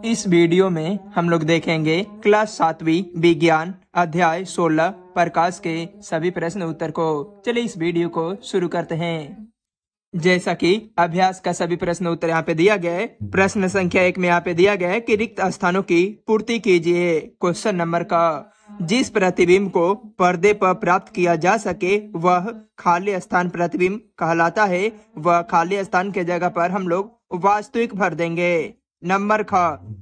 इस वीडियो में हम लोग देखेंगे क्लास 7वीं विज्ञान अध्याय 16 प्रकाश के सभी प्रश्न उत्तर को। चलिए इस वीडियो को शुरू करते हैं। जैसा कि अभ्यास का सभी प्रश्न उत्तर यहाँ पे दिया गया है। प्रश्न संख्या 1 में यहाँ पे दिया गया है कि रिक्त स्थानों की पूर्ति कीजिए। क्वेश्चन नंबर का जिस प्रतिबिंब को पर्दे पर प्राप्त किया जा सके वह खाली स्थान प्रतिबिंब कहलाता है। वह खाली स्थान के जगह पर हम लोग वास्तविक भर देंगे। नंबर ख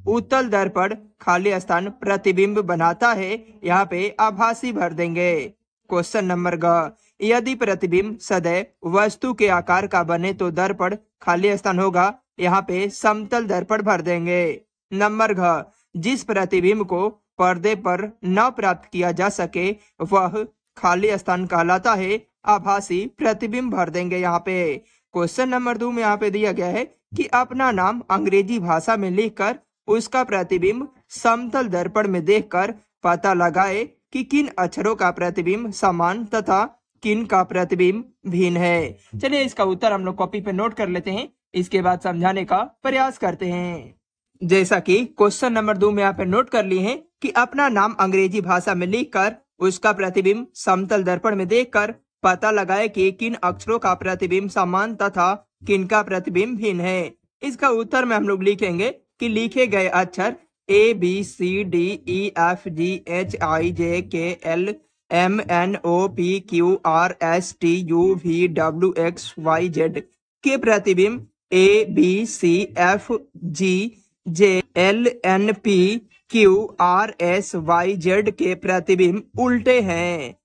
उत्तल दर्पण खाली स्थान प्रतिबिंब बनाता है, यहाँ पे आभासी भर देंगे। क्वेश्चन नंबर ग यदि प्रतिबिंब सदैव वस्तु के आकार का बने तो दर्पण खाली स्थान होगा, यहाँ पे समतल दर्पण भर देंगे। नंबर घ जिस प्रतिबिंब को पर्दे पर न प्राप्त किया जा सके वह खाली स्थान कहलाता है, आभासी प्रतिबिंब भर देंगे यहाँ पे। क्वेश्चन नंबर 2 में यहाँ पे दिया गया है कि अपना नाम अंग्रेजी भाषा में लिखकर उसका प्रतिबिंब समतल दर्पण में देखकर पता लगाए कि किन अक्षरों का प्रतिबिंब समान तथा किन का प्रतिबिंब भिन्न है। चलिए इसका उत्तर हम लोग कॉपी पे नोट कर लेते हैं, इसके बाद समझाने का प्रयास करते हैं। जैसा कि क्वेश्चन नंबर 2 में यहाँ पे नोट कर लिए हैं कि अपना नाम अंग्रेजी भाषा में लिखकर उसका प्रतिबिंब समतल दर्पण में देखकर पता लगाए कि किन अक्षरों का प्रतिबिंब समान तथा किन का प्रतिबिंब भिन्न है। इसका उत्तर में हम लोग लिखेंगे कि लिखे गए अक्षर ABCDEFGHIJKLMNOPQRSTUVWXYZ के प्रतिबिंब ABCFGLNPQRSYZ के प्रतिबिंब उल्टे हैं।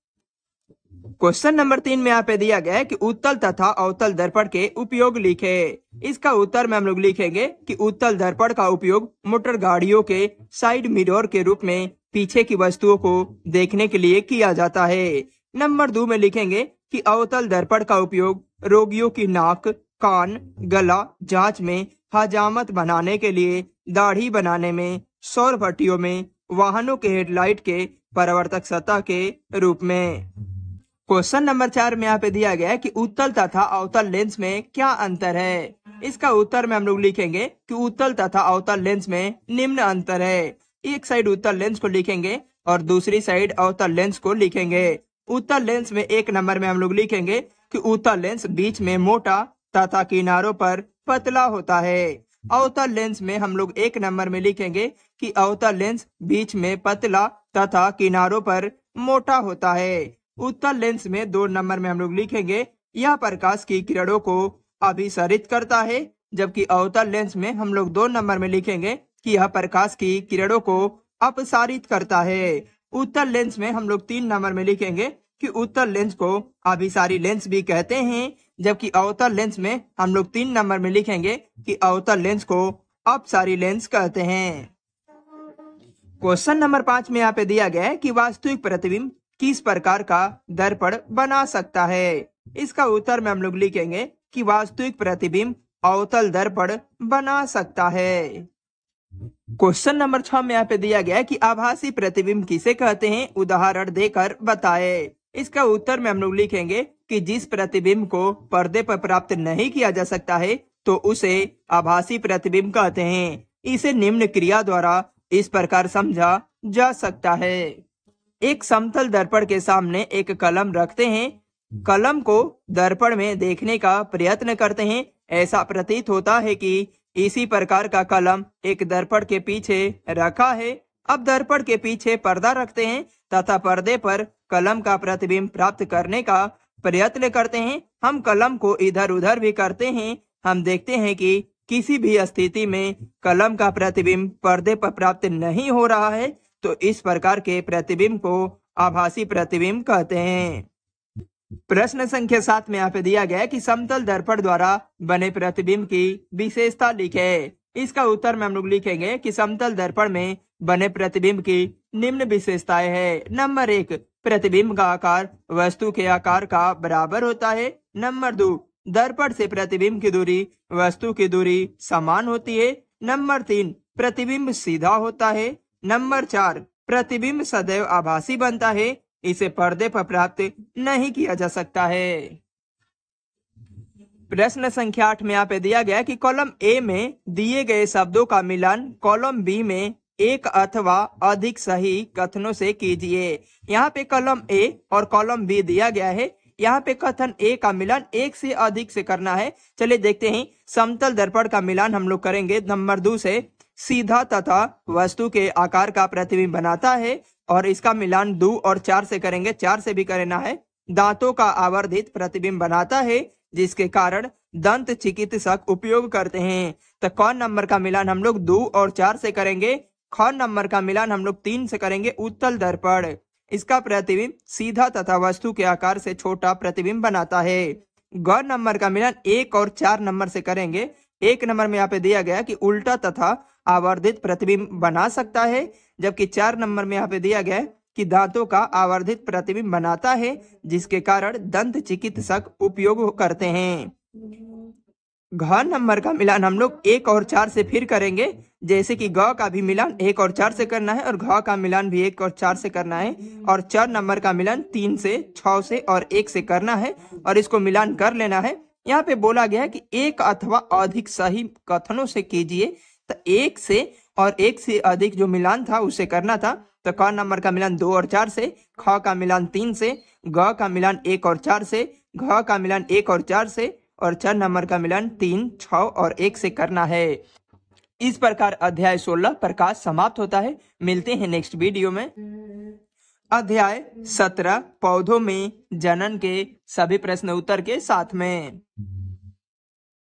क्वेश्चन नंबर 3 में यहाँ पे दिया गया है कि उत्तल तथा अवतल दर्पण के उपयोग लिखे। इसका उत्तर में हम लोग लिखेंगे कि उत्तल दर्पण का उपयोग मोटर गाड़ियों के साइड मिरर के रूप में पीछे की वस्तुओं को देखने के लिए किया जाता है। नंबर 2 में लिखेंगे कि अवतल दर्पण का उपयोग रोगियों की नाक, कान, गला जांच में, हजामत बनाने के लिए, दाढ़ी बनाने में, सौर भट्टियों में, वाहनों के हेडलाइट के परावर्तक सतह के रूप में। क्वेश्चन नंबर 4 में यहाँ पे दिया गया है कि उत्तल तथा अवतल लेंस में क्या अंतर है। इसका उत्तर में हम लोग लिखेंगे कि उत्तल तथा अवतल लेंस में निम्न अंतर है। एक साइड उत्तल लेंस को लिखेंगे और दूसरी साइड अवतल लेंस को लिखेंगे। उत्तल लेंस में 1 नंबर में हम लोग लिखेंगे कि उत्तल लेंस बीच में मोटा तथा किनारों पर पतला होता है। अवतल लेंस में हम लोग 1 नंबर में लिखेंगे कि अवतल लेंस बीच में पतला तथा किनारों पर मोटा होता है। उत्तल लेंस में 2 नंबर में हम लोग लिखेंगे यह प्रकाश की किरणों को अभिसरित करता है, जबकि अवतल लेंस में हम लोग 2 नंबर में लिखेंगे कि यह प्रकाश की किरणों को अपसारित करता है। उत्तल लेंस में हम लोग 3 नंबर में लिखेंगे कि उत्तल लेंस को अभिसारी लेंस भी कहते हैं, जबकि अवतल लेंस में हम लोग 3 नंबर में लिखेंगे कि अवतल लेंस को अपसारी लेंस कहते हैं। क्वेश्चन नंबर 5 में यहाँ पे दिया गया है कि वास्तविक प्रतिबिंब किस प्रकार का दर्पण बना सकता है। इसका उत्तर में हम लोग लिखेंगे कि वास्तविक प्रतिबिंब अवतल दर्पण बना सकता है। क्वेश्चन नंबर 6 में यहाँ पे दिया गया है कि आभासी प्रतिबिंब किसे कहते हैं, उदाहरण देकर बताएं। इसका उत्तर में हम लोग लिखेंगे कि जिस प्रतिबिंब को पर्दे पर प्राप्त नहीं किया जा सकता है तो उसे आभासी प्रतिबिंब कहते हैं। इसे निम्न क्रिया द्वारा इस प्रकार समझा जा सकता है। एक समतल दर्पण के सामने एक कलम रखते हैं, कलम को दर्पण में देखने का प्रयत्न करते हैं। ऐसा प्रतीत होता है कि इसी प्रकार का कलम एक दर्पण के पीछे रखा है। अब दर्पण के पीछे पर्दा रखते हैं तथा पर्दे पर कलम का प्रतिबिंब प्राप्त करने का प्रयत्न करते हैं। हम कलम को इधर उधर भी करते हैं। हम देखते हैं कि किसी भी स्थिति में कलम का प्रतिबिंब पर्दे पर प्राप्त नहीं हो रहा है, तो इस प्रकार के प्रतिबिंब को आभासी प्रतिबिंब कहते हैं। प्रश्न संख्या 7 में यहाँ पे दिया गया है कि समतल दर्पण द्वारा बने प्रतिबिंब की विशेषता लिखे। इसका उत्तर में हम लोग लिखेंगे कि समतल दर्पण में बने प्रतिबिंब की निम्न विशेषताएं है। नंबर 1 प्रतिबिंब का आकार वस्तु के आकार का बराबर होता है। नंबर 2 दर्पण से प्रतिबिंब की दूरी वस्तु की दूरी समान होती है। नंबर 3 प्रतिबिंब सीधा होता है। नंबर 4 प्रतिबिंब सदैव आभासी बनता है, इसे पर्दे पर प्राप्त नहीं किया जा सकता है। प्रश्न संख्या 8 में यहाँ पे दिया गया है कि कॉलम ए में दिए गए शब्दों का मिलान कॉलम बी में एक अथवा अधिक सही कथनों से कीजिए। यहाँ पे कॉलम ए और कॉलम बी दिया गया है। यहाँ पे कथन ए का मिलान एक से अधिक से करना है। चलिए देखते हैं। समतल दर्पण का मिलान हम लोग करेंगे नंबर 2 से। सीधा तथा वस्तु के आकार का प्रतिबिंब बनाता है और इसका मिलान 2 और 4 से करेंगे। 4 से भी करना है। दांतों का आवर्धित प्रतिबिंब बनाता है जिसके कारण दंत चिकित्सक उपयोग करते हैं। तो क नंबर का मिलान हम लोग 2 और 4 से करेंगे। ख नंबर का मिलान हम लोग 3 से करेंगे। उत्तल दर्पण इसका प्रतिबिंब सीधा तथा वस्तु के आकार से छोटा प्रतिबिंब बनाता है। ग नंबर का मिलान 1 और 4 नंबर से करेंगे। 1 नंबर में यहाँ पे दिया गया कि उल्टा तथा आवर्धित प्रतिबिंब बना सकता है, जबकि 4 नंबर में यहाँ पे दिया गया है कि दांतों का आवर्धित प्रतिबिंब बनाता है जिसके कारण दंत चिकित्सक उपयोग करते हैं। घ नंबर का मिलान हम लोग 1 और 4 से फिर करेंगे। जैसे कि ग का भी मिलान 1 और 4 से करना है और घ का मिलान भी 1 और 4 से करना है और 4 नंबर का मिलान 3 से 6 से और 1 से करना है और इसको मिलान कर लेना है। यहाँ पे बोला गया है कि एक अथवा अधिक सही कथनों से कीजिए। तो 1 से और 1 से अधिक जो मिलान था उसे करना था। तो क नंबर का मिलान 2 और 4 से, ख का मिलान 3 से, ग का मिलान 1 और 4 से, घ का मिलान 1 और 4 से और 4 नंबर का मिलान 3, 6 और 1 से करना है। इस प्रकार अध्याय 16 प्रकाश समाप्त होता है। मिलते हैं नेक्स्ट वीडियो में। अध्याय 17 पौधों में जनन के सभी प्रश्न उत्तर के साथ में।